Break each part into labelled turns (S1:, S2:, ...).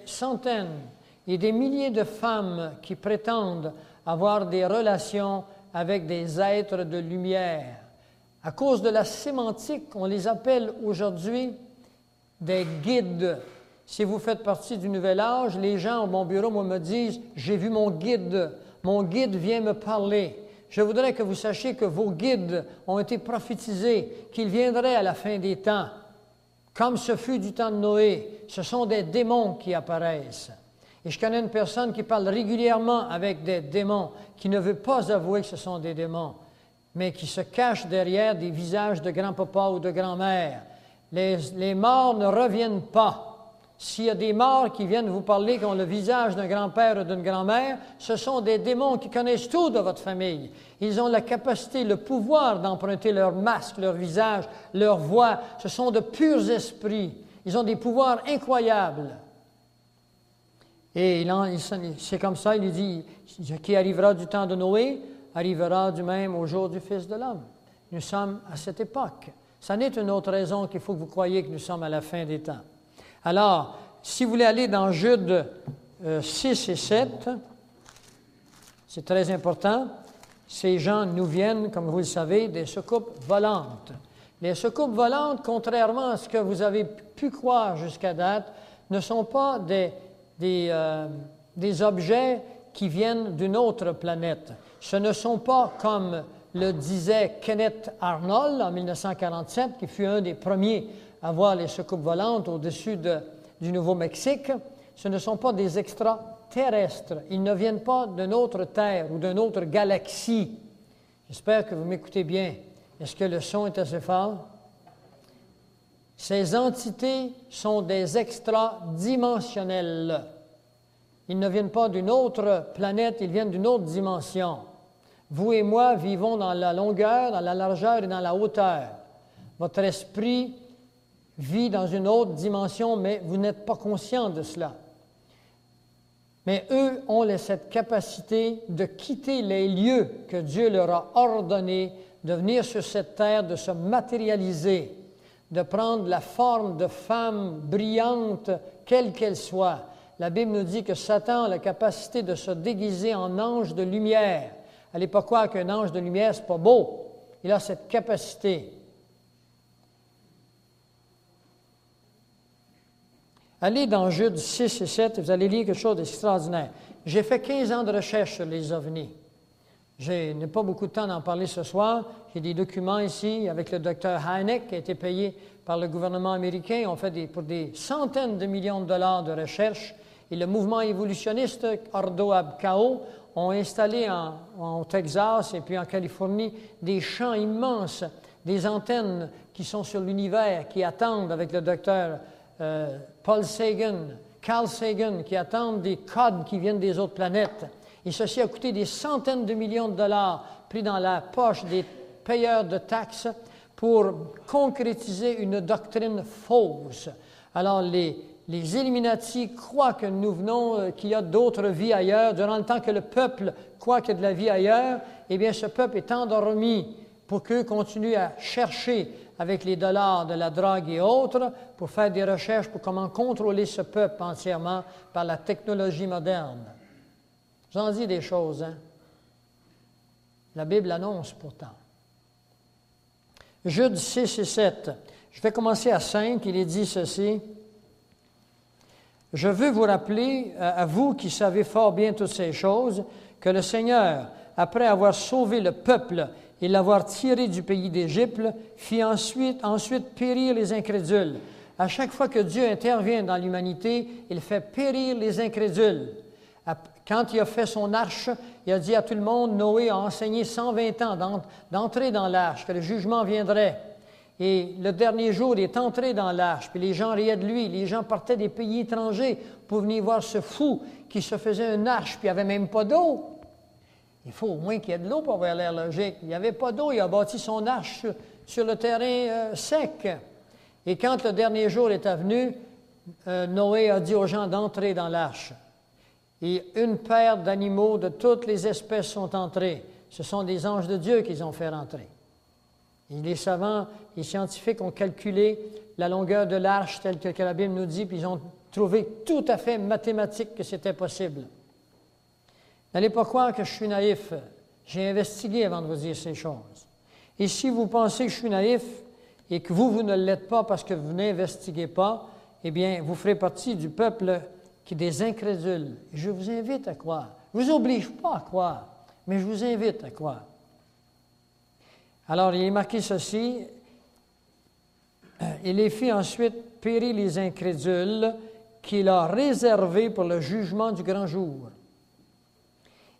S1: centaines et des milliers de femmes qui prétendent avoir des relations avec des êtres de lumière. À cause de la sémantique, on les appelle aujourd'hui des guides. Si vous faites partie du Nouvel Âge, les gens au mon bureau me disent « J'ai vu mon guide vient me parler ». Je voudrais que vous sachiez que vos guides ont été prophétisés, qu'ils viendraient à la fin des temps. Comme ce fut du temps de Noé, ce sont des démons qui apparaissent. Et je connais une personne qui parle régulièrement avec des démons, qui ne veut pas avouer que ce sont des démons, mais qui se cachent derrière des visages de grand-papa ou de grand-mère. Les morts ne reviennent pas. S'il y a des morts qui viennent vous parler, qui ont le visage d'un grand-père ou d'une grand-mère, ce sont des démons qui connaissent tout de votre famille. Ils ont la capacité, le pouvoir d'emprunter leur masque, leur visage, leur voix. Ce sont de purs esprits. Ils ont des pouvoirs incroyables. Et c'est comme ça, il lui dit, qui arrivera du temps de Noé, arrivera du même au jour du Fils de l'homme. Nous sommes à cette époque. Ça n'est une autre raison qu'il faut que vous croyiez que nous sommes à la fin des temps. Alors, si vous voulez aller dans Jude 6 et 7, c'est très important. Ces gens nous viennent, comme vous le savez, des soucoupes volantes. Les soucoupes volantes, contrairement à ce que vous avez pu croire jusqu'à date, ne sont pas des objets qui viennent d'une autre planète. Ce ne sont pas, comme le disait Kenneth Arnold en 1947, qui fut un des premiers à voir les soucoupes volantes au-dessus du Nouveau-Mexique, ce ne sont pas des extraterrestres. Ils ne viennent pas d'une autre terre ou d'une autre galaxie. J'espère que vous m'écoutez bien. Est-ce que le son est assez fort? Ces entités sont des extradimensionnels. Ils ne viennent pas d'une autre planète, ils viennent d'une autre dimension. Vous et moi vivons dans la longueur, dans la largeur et dans la hauteur. Votre esprit vit dans une autre dimension, mais vous n'êtes pas conscient de cela. Mais eux ont cette capacité de quitter les lieux que Dieu leur a ordonnés, de venir sur cette terre, de se matérialiser, de prendre la forme de femmes brillantes, quelle qu'elle soit. La Bible nous dit que Satan a la capacité de se déguiser en ange de lumière. Allez pas croire qu'un ange de lumière, c'est pas beau. Il a cette capacité. Allez dans Jude 6 et 7 et vous allez lire quelque chose d'extraordinaire. J'ai fait 15 ans de recherche sur les ovnis. Je n'ai pas beaucoup de temps d'en parler ce soir. J'ai des documents ici avec le docteur Hynek qui a été payé par le gouvernement américain. On fait pour des centaines de millions de dollars de recherche. Et le mouvement évolutionniste Ordo Ab Chao ont installé au Texas et puis en Californie des champs immenses, des antennes qui sont sur l'univers, qui attendent avec le docteur Paul Sagan, Carl Sagan, qui attendent des codes qui viennent des autres planètes. Et ceci a coûté des centaines de millions de dollars pris dans la poche des payeurs de taxes pour concrétiser une doctrine fausse. Alors, les Illuminati croient que nous venons, qu'il y a d'autres vies ailleurs. Durant le temps que le peuple croit qu'il y a de la vie ailleurs, eh bien, ce peuple est endormi pour qu'eux continuent à chercher avec les dollars de la drogue et autres pour faire des recherches pour comment contrôler ce peuple entièrement par la technologie moderne. J'en dis des choses, hein? La Bible annonce pourtant. Jude 6 et 7. Je vais commencer à 5. Il est dit ceci. Je veux vous rappeler, à vous qui savez fort bien toutes ces choses, que le Seigneur, après avoir sauvé le peuple et l'avoir tiré du pays d'Égypte, fit ensuite périr les incrédules. À chaque fois que Dieu intervient dans l'humanité, il fait périr les incrédules. Quand il a fait son arche, il a dit à tout le monde, Noé a enseigné 120 ans d'entrer dans l'arche, que le jugement viendrait. Et le dernier jour, il est entré dans l'arche, puis les gens riaient de lui. Les gens partaient des pays étrangers pour venir voir ce fou qui se faisait une arche, puis il n'y avait même pas d'eau. Il faut au moins qu'il y ait de l'eau pour avoir l'air logique. Il n'y avait pas d'eau, il a bâti son arche sur le terrain sec. Et quand le dernier jour est venu, Noé a dit aux gens d'entrer dans l'arche. Et une paire d'animaux de toutes les espèces sont entrés. Ce sont des anges de Dieu qu'ils ont fait rentrer. Et les savants, les scientifiques ont calculé la longueur de l'arche telle que la Bible nous dit, puis ils ont trouvé tout à fait mathématique que c'était possible. N'allez pas croire que je suis naïf. J'ai investigué avant de vous dire ces choses. Et si vous pensez que je suis naïf et que vous ne l'êtes pas parce que vous n'investiguez pas, eh bien, vous ferez partie du peuple qui est des incrédules. Je vous invite à croire. Je ne vous oblige pas à croire, mais je vous invite à croire. Alors, il est marqué ceci. Il les fit ensuite périr les incrédules qu'il a réservés pour le jugement du grand jour.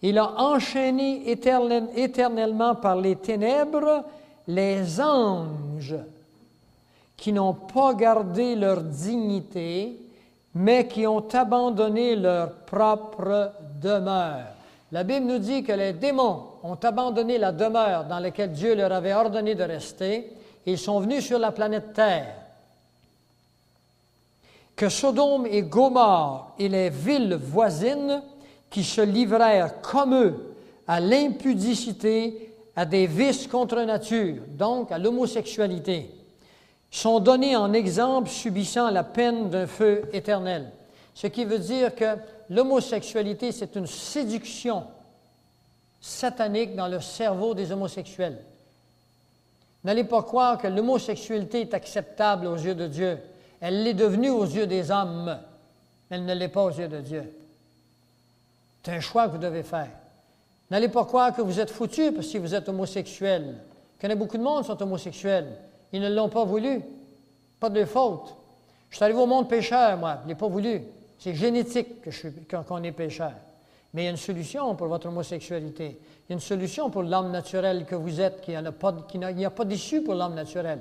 S1: Il a enchaîné éternellement par les ténèbres les anges qui n'ont pas gardé leur dignité, mais qui ont abandonné leur propre demeure. La Bible nous dit que les démons ont abandonné la demeure dans laquelle Dieu leur avait ordonné de rester, et ils sont venus sur la planète Terre. Que Sodome et Gomorrhe et les villes voisines qui se livrèrent comme eux à l'impudicité, à des vices contre nature, donc à l'homosexualité, sont donnés en exemple subissant la peine d'un feu éternel. Ce qui veut dire que l'homosexualité, c'est une séduction satanique dans le cerveau des homosexuels. N'allez pas croire que l'homosexualité est acceptable aux yeux de Dieu. Elle l'est devenue aux yeux des hommes, mais elle ne l'est pas aux yeux de Dieu. C'est un choix que vous devez faire. N'allez pas croire que vous êtes foutus parce que vous êtes homosexuel. Je connais beaucoup de monde qui sont homosexuels. Ils ne l'ont pas voulu. Pas de faute. Je suis arrivé au monde pécheur, moi. Je ne l'ai pas voulu. C'est génétique qu'on est pécheur. Mais il y a une solution pour votre homosexualité. Il y a une solution pour l'homme naturel que vous êtes, qu'il n'y a pas d'issue pour l'homme naturel.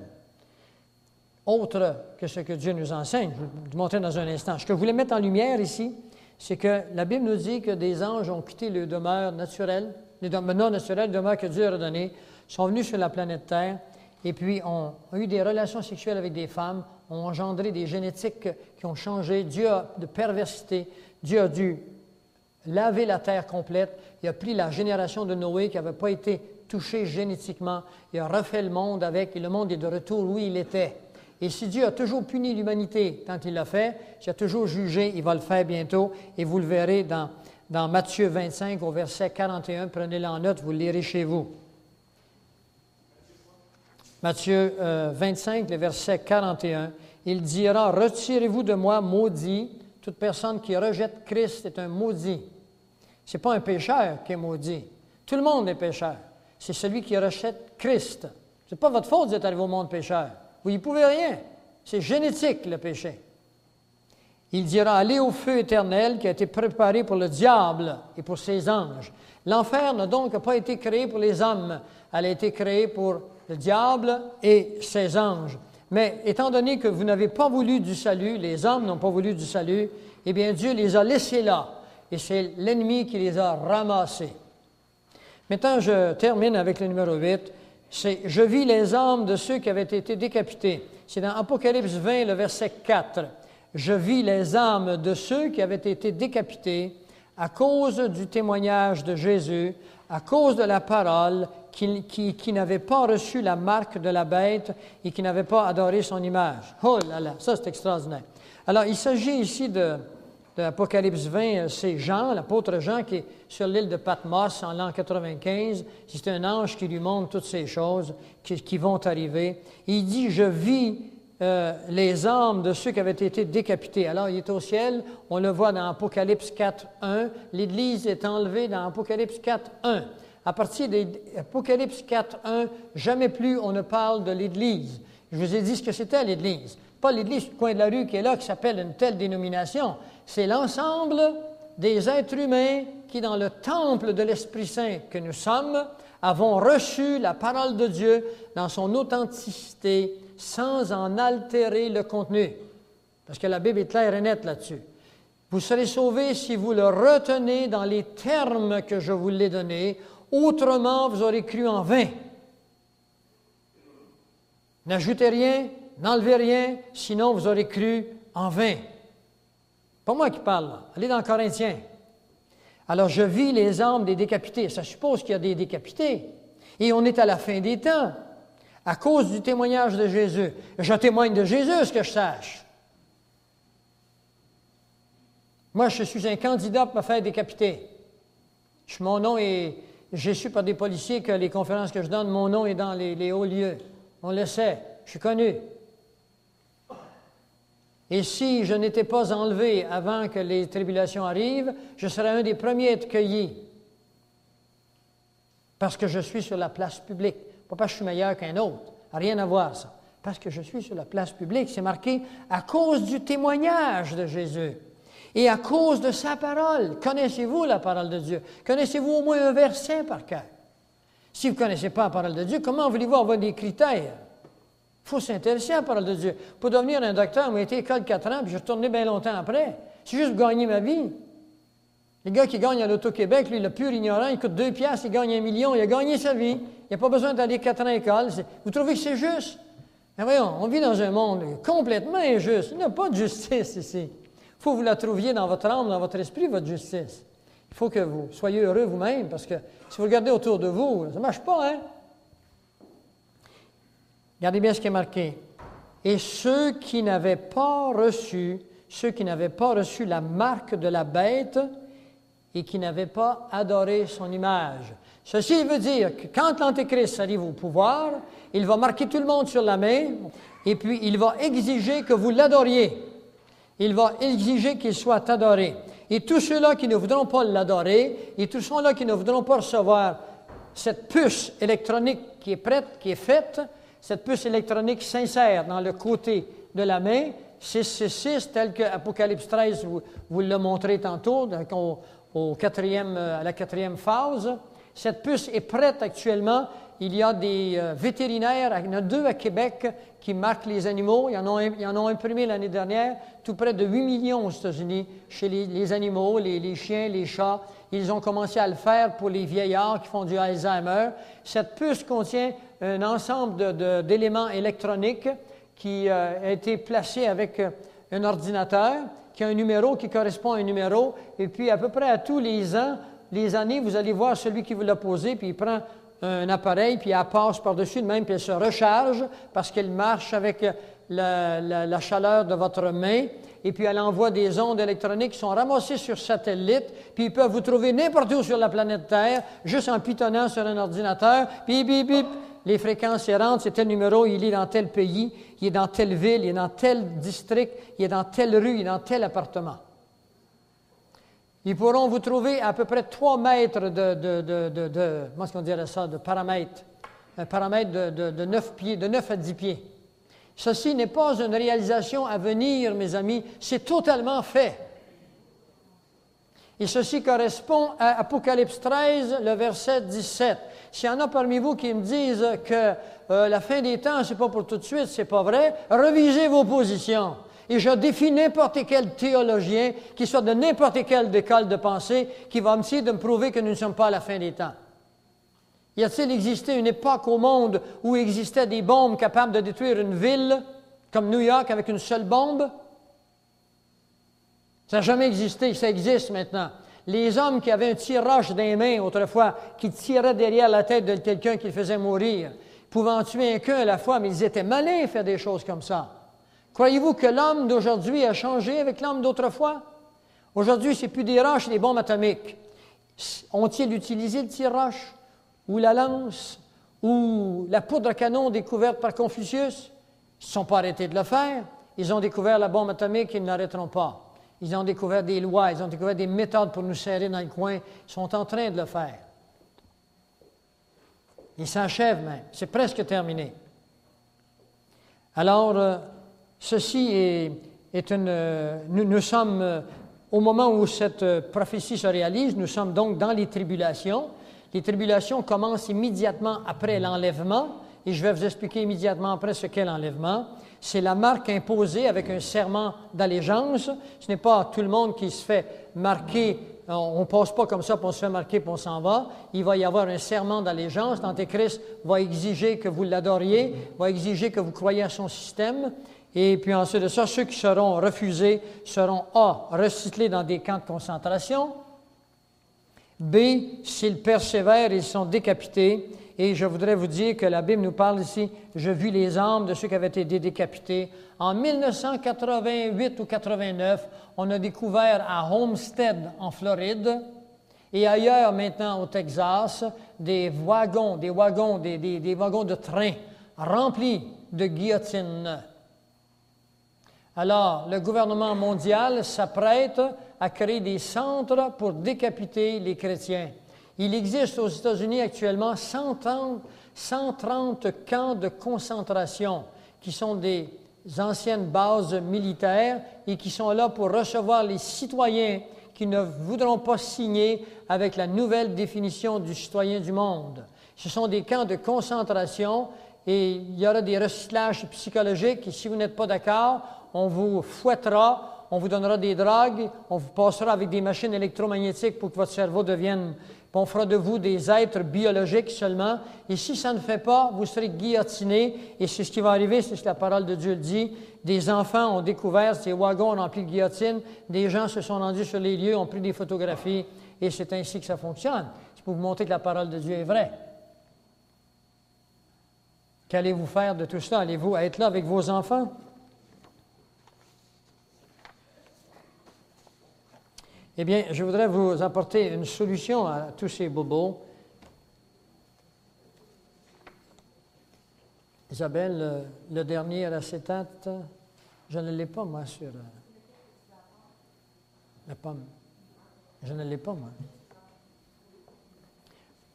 S1: Autre que ce que Dieu nous enseigne. Je vais vous montrer dans un instant. Ce que je voulais mettre en lumière ici, c'est que la Bible nous dit que des anges ont quitté les demeures naturelles, les demeures non naturelles, les demeures que Dieu leur a données, sont venus sur la planète Terre, et puis ont eu des relations sexuelles avec des femmes, ont engendré des génétiques qui ont changé. Dieu a de perversité. Dieu a dû laver la terre complète. Il a pris la génération de Noé qui n'avait pas été touchée génétiquement. Il a refait le monde avec, et le monde est de retour où il était. Et si Dieu a toujours puni l'humanité quand il l'a fait, s'il a toujours jugé, il va le faire bientôt. Et vous le verrez dans Matthieu 25 au verset 41. Prenez-le en note, vous le lirez chez vous. Matthieu 25, le verset 41. Il dira, « Retirez-vous de moi, maudit. Toute personne qui rejette Christ est un maudit. » Ce n'est pas un pécheur qui est maudit. Tout le monde est pécheur. C'est celui qui rejette Christ. Ce n'est pas votre faute d'être arrivé au monde pécheur. Vous n'y pouvez rien. C'est génétique, le péché. Il dira, « Allez au feu éternel qui a été préparé pour le diable et pour ses anges. » L'enfer n'a donc pas été créé pour les hommes. Elle a été créée pour le diable et ses anges. Mais étant donné que vous n'avez pas voulu du salut, les hommes n'ont pas voulu du salut, eh bien Dieu les a laissés là. Et c'est l'ennemi qui les a ramassés. Maintenant, je termine avec le numéro 8. C'est « Je vis les âmes de ceux qui avaient été décapités ». C'est dans Apocalypse 20, le verset 4. « Je vis les âmes de ceux qui avaient été décapités à cause du témoignage de Jésus, à cause de la parole, qui n'avaient pas reçu la marque de la bête et qui n'avaient pas adoré son image. » Oh là là, ça c'est extraordinaire. Alors, il s'agit ici de l'Apocalypse 20, c'est Jean, l'apôtre Jean, qui est sur l'île de Patmos en l'an 95. C'est un ange qui lui montre toutes ces choses qui vont arriver. Il dit, « Je vis les âmes de ceux qui avaient été décapités. » Alors, il est au ciel, on le voit dans Apocalypse 4, 1. L'Église est enlevée dans Apocalypse 4, 1. À partir d'Apocalypse 4, 1, jamais plus on ne parle de l'Église. Je vous ai dit ce que c'était l'Église. Pas l'Église du coin de la rue qui est là, qui s'appelle une telle dénomination. C'est l'ensemble des êtres humains qui, dans le temple de l'Esprit Saint que nous sommes, avons reçu la parole de Dieu dans son authenticité, sans en altérer le contenu. Parce que la Bible est claire et nette là-dessus. Vous serez sauvés si vous le retenez dans les termes que je vous l'ai donnés. Autrement, vous aurez cru en vain. N'ajoutez rien, n'enlevez rien, sinon vous aurez cru en vain. Pas moi qui parle, là. Allez dans Corinthiens. Alors, je vis les âmes des décapités. Ça suppose qu'il y a des décapités. Et on est à la fin des temps. À cause du témoignage de Jésus. Je témoigne de Jésus, ce que je sache. Moi, je suis un candidat pour me faire décapiter. Mon nom est... J'ai su par des policiers que les conférences que je donne, mon nom est dans les hauts lieux. On le sait. Je suis connu. Et si je n'étais pas enlevé avant que les tribulations arrivent, je serais un des premiers à être cueilli. Parce que je suis sur la place publique. Pas parce que je suis meilleur qu'un autre. Rien à voir, ça. Parce que je suis sur la place publique. C'est marqué à cause du témoignage de Jésus. Et à cause de sa parole. Connaissez-vous la parole de Dieu? Connaissez-vous au moins un verset par cœur? Si vous ne connaissez pas la parole de Dieu, comment voulez-vous avoir des critères? Il faut s'intéresser à la parole de Dieu. Pour devenir un docteur, moi, j'ai été à l'école 4 ans, puis je suis retourné bien longtemps après. C'est juste pour gagner ma vie. Les gars qui gagnent à l'Auto-Québec, lui, le pur ignorant, il coûte 2 piastres, il gagne 1 million, il a gagné sa vie. Il n'a pas besoin d'aller 4 ans à l'école. Vous trouvez que c'est juste? Mais voyons, on vit dans un monde complètement injuste. Il n'y a pas de justice ici. Il faut que vous la trouviez dans votre âme, dans votre esprit, votre justice. Il faut que vous soyez heureux vous-même, parce que si vous regardez autour de vous, ça ne marche pas, hein? Regardez bien ce qui est marqué. Et ceux qui n'avaient pas reçu la marque de la bête et qui n'avaient pas adoré son image. Ceci veut dire que quand l'Antéchrist arrive au pouvoir, il va marquer tout le monde sur la main et puis il va exiger que vous l'adoriez. Il va exiger qu'il soit adoré. Et tous ceux-là qui ne voudront pas l'adorer, et tous ceux-là qui ne voudront pas recevoir cette puce électronique qui est prête, qui est faite, cette puce électronique s'insère dans le côté de la main, 666, tel que Apocalypse 13 vous l'a montré tantôt, donc à la 4e phase. Cette puce est prête actuellement. Il y a des vétérinaires, il y en a 2 à Québec qui marquent les animaux. Ils en ont imprimé l'année dernière, tout près de 8 millions aux États-Unis, chez les animaux, les chiens, les chats. Ils ont commencé à le faire pour les vieillards qui font du Alzheimer. Cette puce contient un ensemble d'éléments électroniques qui a été placé avec un ordinateur, qui a un numéro qui correspond à un numéro. Et puis, à peu près à tous les ans, les années, vous allez voir celui qui vous l'a posé, puis il prend un appareil, puis elle passe par-dessus de même, puis elle se recharge parce qu'elle marche avec la chaleur de votre main, et puis elle envoie des ondes électroniques qui sont ramassées sur satellite, puis ils peuvent vous trouver n'importe où sur la planète Terre, juste en pitonnant sur un ordinateur, puis bip, bip, les fréquences rentrent, c'est tel numéro, il est dans tel pays, il est dans telle ville, il est dans tel district, il est dans telle rue, il est dans tel appartement. Ils pourront vous trouver à peu près 3 mètres comment est-ce qu'on dirait ça, de paramètre. Un paramètre de 9 pieds, de 9 à 10 pieds. Ceci n'est pas une réalisation à venir, mes amis, c'est totalement fait. Et ceci correspond à Apocalypse 13, le verset 17. S'il y en a parmi vous qui me disent que la fin des temps, c'est pas pour tout de suite, c'est pas vrai, revisez vos positions. Et je défie n'importe quel théologien, qui soit de n'importe quelle école de pensée, qui va essayer de me prouver que nous ne sommes pas à la fin des temps. Y a-t-il existé une époque au monde où il existait des bombes capables de détruire une ville, comme New York, avec une seule bombe? Ça n'a jamais existé, ça existe maintenant. Les hommes qui avaient un tir-roche dans les mains autrefois, qui tiraient derrière la tête de quelqu'un qui le faisait mourir, pouvant en tuer qu'un à la fois, mais ils étaient malins à faire des choses comme ça. Croyez-vous que l'homme d'aujourd'hui a changé avec l'homme d'autrefois? Aujourd'hui, ce n'est plus des roches, c'est des bombes atomiques. Ont-ils utilisé le tir-roche, ou la lance, ou la poudre à canon découverte par Confucius? Ils ne se sont pas arrêtés de le faire. Ils ont découvert la bombe atomique, ils n'arrêteront pas. Ils ont découvert des lois, ils ont découvert des méthodes pour nous serrer dans le coin. Ils sont en train de le faire. Ils s'achèvent même. C'est presque terminé. Alors, ceci est nous sommes, au moment où cette prophétie se réalise, nous sommes donc dans les tribulations. Les tribulations commencent immédiatement après l'enlèvement, et je vais vous expliquer immédiatement après ce qu'est l'enlèvement. C'est la marque imposée avec un serment d'allégeance. Ce n'est pas tout le monde qui se fait marquer, on ne passe pas comme ça, puis on se fait marquer, puis on s'en va. Il va y avoir un serment d'allégeance. L'Antéchrist va exiger que vous l'adoriez, va exiger que vous croyiez à son système. Et puis ensuite de ça, ceux qui seront refusés seront A, recyclés dans des camps de concentration. B, s'ils persévèrent, ils sont décapités. Et je voudrais vous dire que la Bible nous parle ici, « Je vis les âmes de ceux qui avaient été décapités ». En 1988 ou 89, on a découvert à Homestead, en Floride, et ailleurs maintenant au Texas, des wagons de train remplis de guillotines. Alors, le gouvernement mondial s'apprête à créer des centres pour décapiter les chrétiens. Il existe aux États-Unis actuellement 130 camps de concentration qui sont des anciennes bases militaires et qui sont là pour recevoir les citoyens qui ne voudront pas signer avec la nouvelle définition du citoyen du monde. Ce sont des camps de concentration et il y aura des recyclages psychologiques et si vous n'êtes pas d'accord, on vous fouettera, on vous donnera des drogues, on vous passera avec des machines électromagnétiques pour que votre cerveau devienne... On fera de vous des êtres biologiques seulement. Et si ça ne fait pas, vous serez guillotinés. Et c'est ce qui va arriver, c'est ce que la parole de Dieu le dit. Des enfants ont découvert ces wagons remplis de guillotines. Des gens se sont rendus sur les lieux, ont pris des photographies. Et c'est ainsi que ça fonctionne. C'est pour vous montrer que la parole de Dieu est vraie. Qu'allez-vous faire de tout cela? Allez-vous être là avec vos enfants? Eh bien, je voudrais vous apporter une solution à tous ces bobos. Isabelle, le dernier acétate, je ne l'ai pas, moi, sur la pomme. Je ne l'ai pas, moi.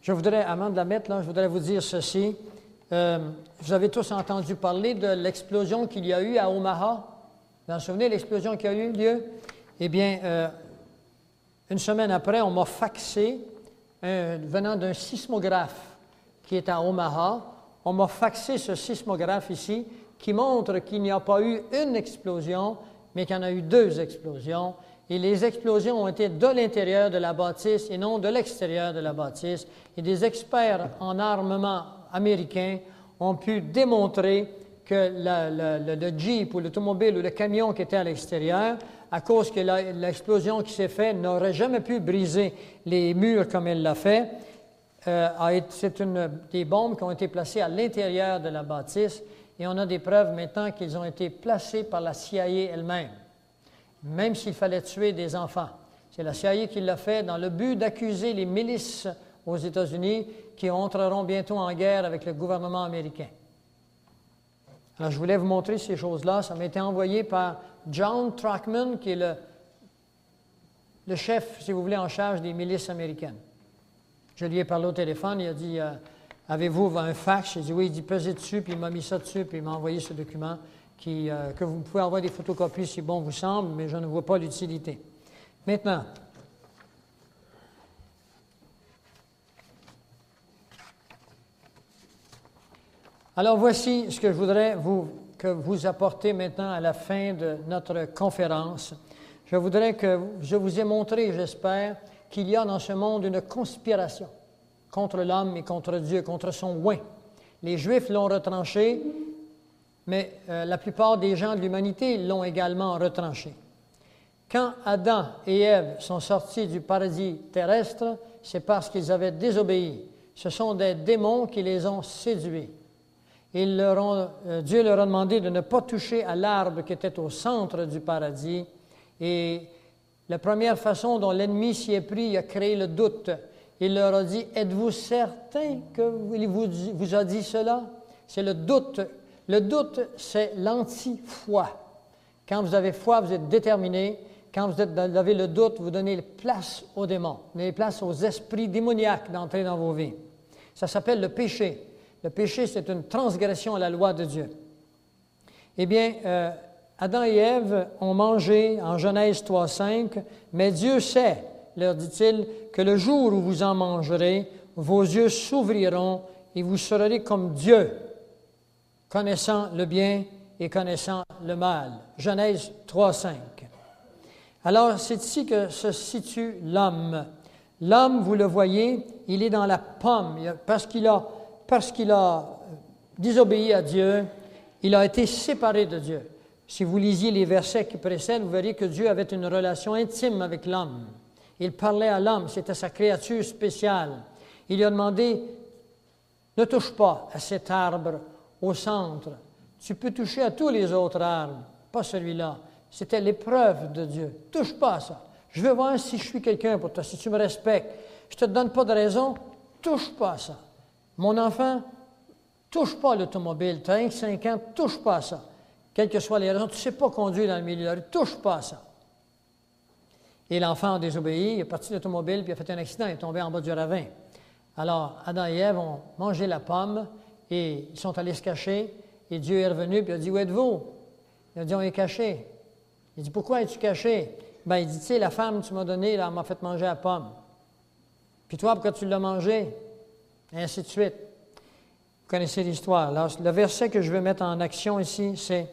S1: Je voudrais, avant de la mettre, là, je voudrais vous dire ceci. Vous avez tous entendu parler de l'explosion qu'il y a eu à Omaha. Vous vous souvenez, l'explosion qui a eu lieu? Eh bien, une semaine après, on m'a faxé, venant d'un sismographe qui est à Omaha, on m'a faxé ce sismographe ici qui montre qu'il n'y a pas eu une explosion, mais qu'il y en a eu 2 explosions. Et les explosions ont été de l'intérieur de la bâtisse et non de l'extérieur de la bâtisse. Et des experts en armement américains ont pu démontrer que le Jeep ou l'automobile ou le camion qui était à l'extérieur, à cause que l'explosion qui s'est faite n'aurait jamais pu briser les murs comme elle l'a fait, c'est des bombes qui ont été placées à l'intérieur de la bâtisse et on a des preuves maintenant qu'ils ont été placés par la CIA elle-même, même s'il fallait tuer des enfants. C'est la CIA qui l'a fait dans le but d'accuser les milices aux États-Unis qui entreront bientôt en guerre avec le gouvernement américain. Alors, je voulais vous montrer ces choses-là. Ça m'a été envoyé par John Trackman, qui est le chef, si vous voulez, en charge des milices américaines. Je lui ai parlé au téléphone, il a dit avez-vous un fax? J'ai dit oui, il dit pesez dessus, puis il m'a mis ça dessus, puis il m'a envoyé ce document que vous pouvez avoir des photocopies si bon vous semble, mais je ne vois pas l'utilité. Maintenant, alors voici ce que je voudrais que vous apporter maintenant à la fin de notre conférence. Je voudrais que je vous ai montré, j'espère, qu'il y a dans ce monde une conspiration contre l'homme et contre Dieu, contre son oint. Les Juifs l'ont retranché, mais la plupart des gens de l'humanité l'ont également retranché. Quand Adam et Ève sont sortis du paradis terrestre, c'est parce qu'ils avaient désobéi. Ce sont des démons qui les ont séduits. Dieu leur a demandé de ne pas toucher à l'arbre qui était au centre du paradis. Et la première façon dont l'ennemi s'y est pris, il a créé le doute. Il leur a dit, êtes-vous certain qu'il vous a dit cela? C'est le doute. Le doute, c'est l'anti-foi. Quand vous avez foi, vous êtes déterminé. Quand vous avez le doute, vous donnez place aux démons. Vous donnez place aux esprits démoniaques d'entrer dans vos vies. Ça s'appelle le péché. Le péché, c'est une transgression à la loi de Dieu. Eh bien, Adam et Ève ont mangé en Genèse 3,5, « Mais Dieu sait, leur dit-il, que le jour où vous en mangerez, vos yeux s'ouvriront et vous serez comme Dieu, connaissant le bien et connaissant le mal. » Genèse 3,5. Alors, c'est ici que se situe l'homme. L'homme, vous le voyez, il est dans la pomme, parce qu'il a désobéi à Dieu, il a été séparé de Dieu. Si vous lisiez les versets qui précèdent, vous verrez que Dieu avait une relation intime avec l'homme. Il parlait à l'homme, c'était sa créature spéciale. Il lui a demandé Ne touche pas à cet arbre au centre. Tu peux toucher à tous les autres arbres, pas celui-là. C'était l'épreuve de Dieu. Touche pas à ça. Je veux voir si je suis quelqu'un pour toi, si tu me respectes. Je ne te donne pas de raison, touche pas à ça. Mon enfant, touche pas à l'automobile. Tu as 5 ans, touche pas à ça. Quelles que soient les raisons, tu ne sais pas conduire dans le milieu de la rue, touche pas à ça. Et l'enfant a désobéi, il est parti de l'automobile, puis il a fait un accident, il est tombé en bas du ravin. Alors, Adam et Ève ont mangé la pomme et ils sont allés se cacher. Et Dieu est revenu puis il a dit, où êtes-vous? Il a dit, on est caché. Il dit, pourquoi es-tu caché? Ben, il dit, tu sais, la femme que tu m'as donnée, là, elle m'a fait manger la pomme. Puis toi, pourquoi tu l'as mangée? Et ainsi de suite. Vous connaissez l'histoire. Alors, le verset que je veux mettre en action ici, c'est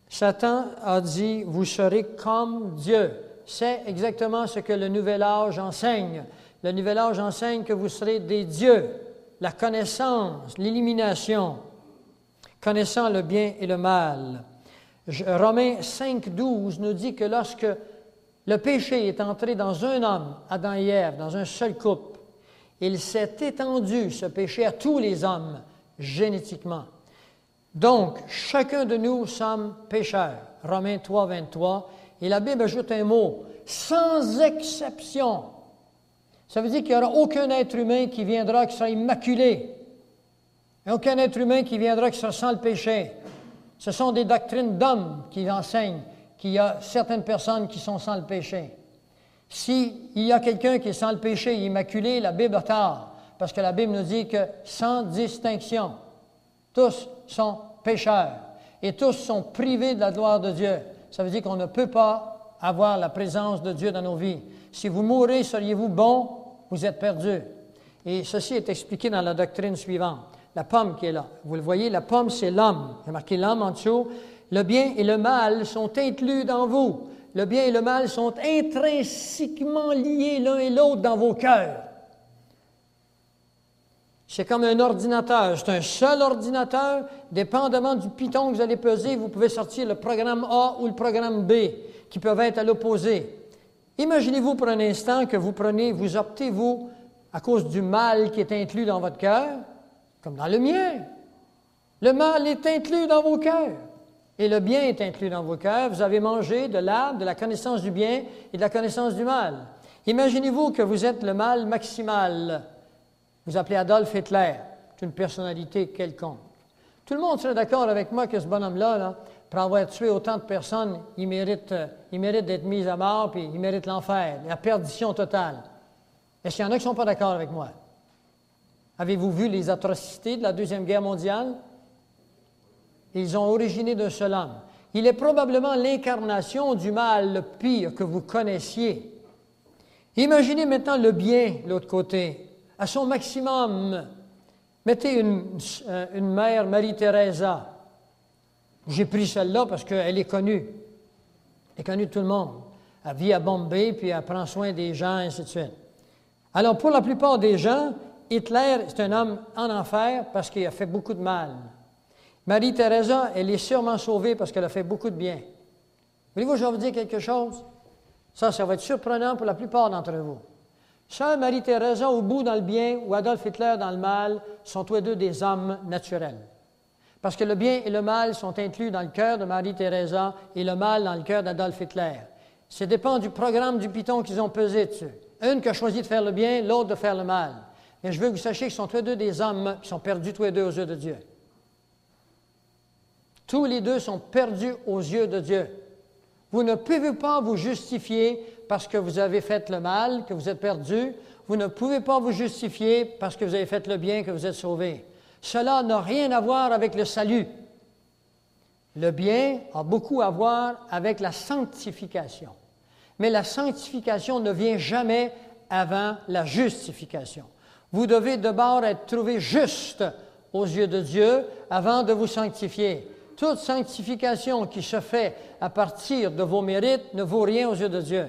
S1: Satan a dit, vous serez comme Dieu. C'est exactement ce que le Nouvel Âge enseigne. Le Nouvel Âge enseigne que vous serez des dieux, la connaissance, l'élimination, connaissant le bien et le mal. Romains 5,12 nous dit que lorsque le péché est entré dans un homme, Adam et Ève, dans un seul couple, il s'est étendu, ce péché, à tous les hommes, génétiquement. Donc, chacun de nous sommes pécheurs. Romains 3,23. Et la Bible ajoute un mot, sans exception. Ça veut dire qu'il n'y aura aucun être humain qui viendra qui sera immaculé. Et aucun être humain qui viendra qui sera sans le péché. Ce sont des doctrines d'hommes qui enseignent qu'il y a certaines personnes qui sont sans le péché. S'il y a quelqu'un qui est sans le péché et immaculé, la Bible a tort. Parce que la Bible nous dit que sans distinction, tous sont pécheurs. Et tous sont privés de la gloire de Dieu. Ça veut dire qu'on ne peut pas avoir la présence de Dieu dans nos vies. Si vous mourrez, seriez-vous bon? Vous êtes perdus. Et ceci est expliqué dans la doctrine suivante. La pomme qui est là. Vous le voyez, la pomme, c'est l'homme. Il y a marqué l'homme en dessous. Le bien et le mal sont inclus dans vous. Le bien et le mal sont intrinsèquement liés l'un et l'autre dans vos cœurs. C'est comme un ordinateur. C'est un seul ordinateur. Dépendamment du piton que vous allez peser, vous pouvez sortir le programme A ou le programme B, qui peuvent être à l'opposé. Imaginez-vous pour un instant que vous optez, vous, à cause du mal qui est inclus dans votre cœur, comme dans le mien. Le mal est inclus dans vos cœurs. Et le bien est inclus dans vos cœurs. Vous avez mangé de l'arbre de la connaissance du bien et de la connaissance du mal. Imaginez-vous que vous êtes le mal maximal. Vous appelez Adolf Hitler. C'est une personnalité quelconque. Tout le monde serait d'accord avec moi que ce bonhomme-là, là, pour avoir tué autant de personnes, il mérite d'être mis à mort, puis il mérite l'enfer, la perdition totale. Est-ce qu'il y en a qui ne sont pas d'accord avec moi? Avez-vous vu les atrocités de la Deuxième Guerre mondiale? Ils ont originé d'un seul homme. Il est probablement l'incarnation du mal le pire que vous connaissiez. Imaginez maintenant le bien, de l'autre côté, à son maximum. Mettez une mère, Marie-Thérèse. J'ai pris celle-là parce qu'elle est connue. Elle est connue de tout le monde. Elle vit à Bombay, puis elle prend soin des gens, et ainsi de suite. Alors, pour la plupart des gens, Hitler, c'est un homme en enfer parce qu'il a fait beaucoup de mal. Marie-Thérèse, elle est sûrement sauvée parce qu'elle a fait beaucoup de bien. Voulez-vous que je vais vous dire quelque chose? Ça va être surprenant pour la plupart d'entre vous. Sœur Marie-Thérèse, au bout dans le bien, ou Adolf Hitler dans le mal, sont tous les deux des hommes naturels. Parce que le bien et le mal sont inclus dans le cœur de Marie-Thérèse et le mal dans le cœur d'Adolf Hitler. Ça dépend du programme du piton qu'ils ont pesé dessus. Une qui a choisi de faire le bien, l'autre de faire le mal. Mais je veux que vous sachiez qu'ils sont tous les deux des hommes qui sont perdus tous les deux aux yeux de Dieu. Tous les deux sont perdus aux yeux de Dieu. Vous ne pouvez pas vous justifier parce que vous avez fait le mal, que vous êtes perdu. Vous ne pouvez pas vous justifier parce que vous avez fait le bien, que vous êtes sauvé. Cela n'a rien à voir avec le salut. Le bien a beaucoup à voir avec la sanctification. Mais la sanctification ne vient jamais avant la justification. Vous devez d'abord être trouvé juste aux yeux de Dieu avant de vous sanctifier. Toute sanctification qui se fait à partir de vos mérites ne vaut rien aux yeux de Dieu.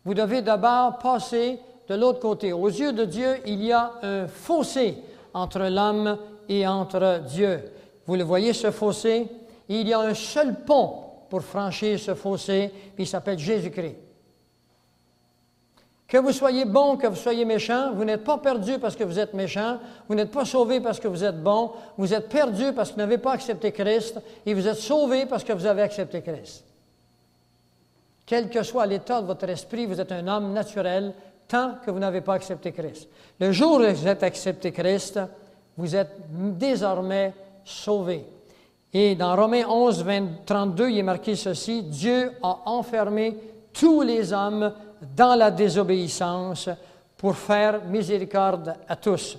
S1: Vous devez d'abord passer de l'autre côté. Aux yeux de Dieu, il y a un fossé entre l'homme et entre Dieu. Vous le voyez, ce fossé? Il y a un seul pont pour franchir ce fossé, puis il s'appelle Jésus-Christ. Que vous soyez bon, que vous soyez méchant, vous n'êtes pas perdu parce que vous êtes méchant, vous n'êtes pas sauvé parce que vous êtes bon, vous êtes perdu parce que vous n'avez pas accepté Christ, et vous êtes sauvé parce que vous avez accepté Christ. Quel que soit l'état de votre esprit, vous êtes un homme naturel tant que vous n'avez pas accepté Christ. Le jour où vous êtes accepté Christ, vous êtes désormais sauvé. Et dans Romains 11, 32, il est marqué ceci, « Dieu a enfermé tous les hommes dans la désobéissance pour faire miséricorde à tous. »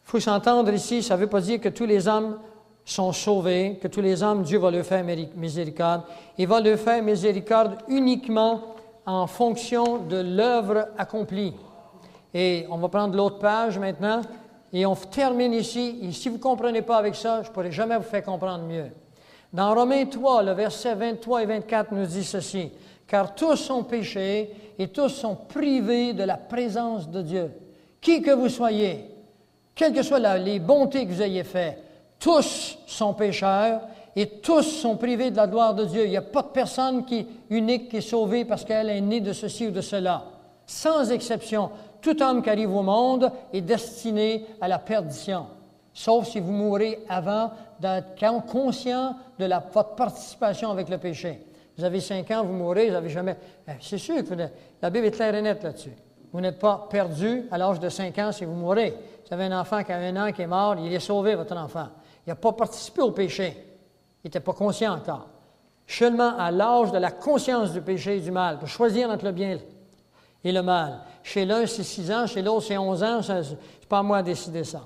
S1: Il faut s'entendre ici, ça ne veut pas dire que tous les hommes sont sauvés, que tous les hommes, Dieu va leur faire miséricorde. Il va leur faire miséricorde uniquement en fonction de l'œuvre accomplie. Et on va prendre l'autre page maintenant, et on termine ici. Et si vous ne comprenez pas avec ça, je ne pourrai jamais vous faire comprendre mieux. Dans Romains 3, le verset 23 et 24 nous dit ceci, « Car tous ont péché et tous sont privés de la présence de Dieu. Qui que vous soyez, quelles que soient les bontés que vous ayez faites, tous sont pécheurs et tous sont privés de la gloire de Dieu. Il n'y a pas de personne qui est unique, qui est sauvée parce qu'elle est née de ceci ou de cela. Sans exception, tout homme qui arrive au monde est destiné à la perdition, sauf si vous mourrez avant d'être conscient de votre participation avec le péché. Vous avez 5 ans, vous mourrez, vous n'avez jamais... C'est sûr que la Bible est claire et nette là-dessus. Vous n'êtes pas perdu à l'âge de 5 ans si vous mourrez. Vous avez un enfant qui a 1 an qui est mort, il est sauvé, votre enfant. Il n'a pas participé au péché. Il n'était pas conscient encore. Seulement à l'âge de la conscience du péché et du mal, pour choisir entre le bien et le mal. Chez l'un, c'est 6 ans, chez l'autre, c'est 11 ans, ce n'est pas à moi de décider ça.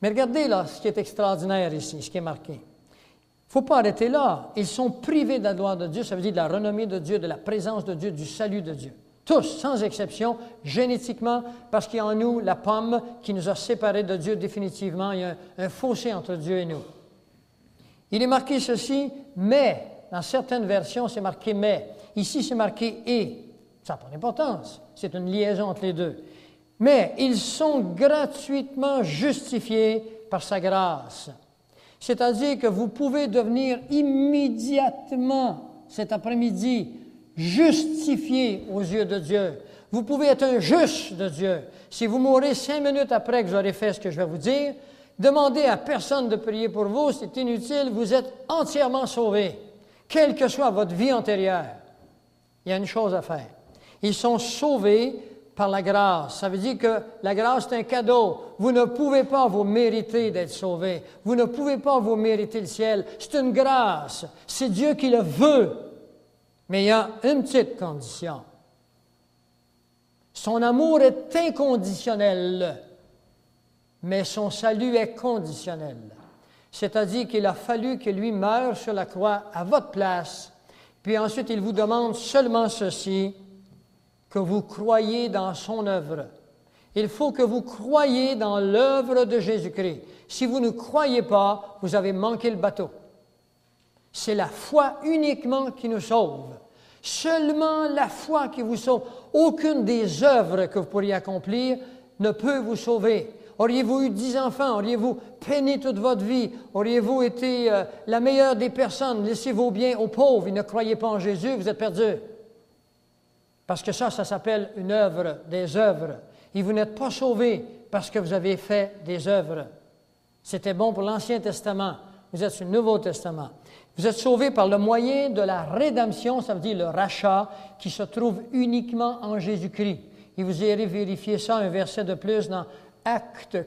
S1: Mais regardez là ce qui est extraordinaire ici, ce qui est marqué. Il ne faut pas arrêter là. Ils sont privés de la gloire de Dieu, ça veut dire de la renommée de Dieu, de la présence de Dieu, du salut de Dieu. Tous, sans exception, génétiquement, parce qu'il y a en nous la pomme qui nous a séparés de Dieu définitivement. Il y a un fossé entre Dieu et nous. Il est marqué ceci, mais, dans certaines versions, c'est marqué mais. Ici, c'est marqué et. Ça n'a pas d'importance. C'est une liaison entre les deux. Mais ils sont gratuitement justifiés par sa grâce. C'est-à-dire que vous pouvez devenir immédiatement, cet après-midi, justifié aux yeux de Dieu. Vous pouvez être un juste de Dieu. Si vous mourrez 5 minutes après que j'aurai fait ce que je vais vous dire, demandez à personne de prier pour vous, c'est inutile, vous êtes entièrement sauvé, quelle que soit votre vie antérieure. Il y a une chose à faire. Ils sont sauvés par la grâce. Ça veut dire que la grâce, c'est un cadeau. Vous ne pouvez pas vous mériter d'être sauvé. Vous ne pouvez pas vous mériter le ciel. C'est une grâce. C'est Dieu qui le veut. Mais il y a une petite condition. Son amour est inconditionnel, mais son salut est conditionnel. C'est-à-dire qu'il a fallu que lui meure sur la croix à votre place, puis ensuite il vous demande seulement ceci, que vous croyez dans son œuvre. Il faut que vous croyiez dans l'œuvre de Jésus-Christ. Si vous ne croyez pas, vous avez manqué le bateau. C'est la foi uniquement qui nous sauve. Seulement la foi qui vous sauve. Aucune des œuvres que vous pourriez accomplir ne peut vous sauver. Auriez-vous eu 10 enfants? Auriez-vous peiné toute votre vie? Auriez-vous été la meilleure des personnes? Laissez vos biens aux pauvres. Ils ne croyaient pas en Jésus, vous êtes perdus. Parce que ça s'appelle une œuvre, des œuvres. Et vous n'êtes pas sauvés parce que vous avez fait des œuvres. C'était bon pour l'Ancien Testament. Vous êtes sur le Nouveau Testament. Vous êtes sauvés par le moyen de la rédemption, ça veut dire le rachat, qui se trouve uniquement en Jésus-Christ. Et vous irez vérifier ça, un verset de plus dans Actes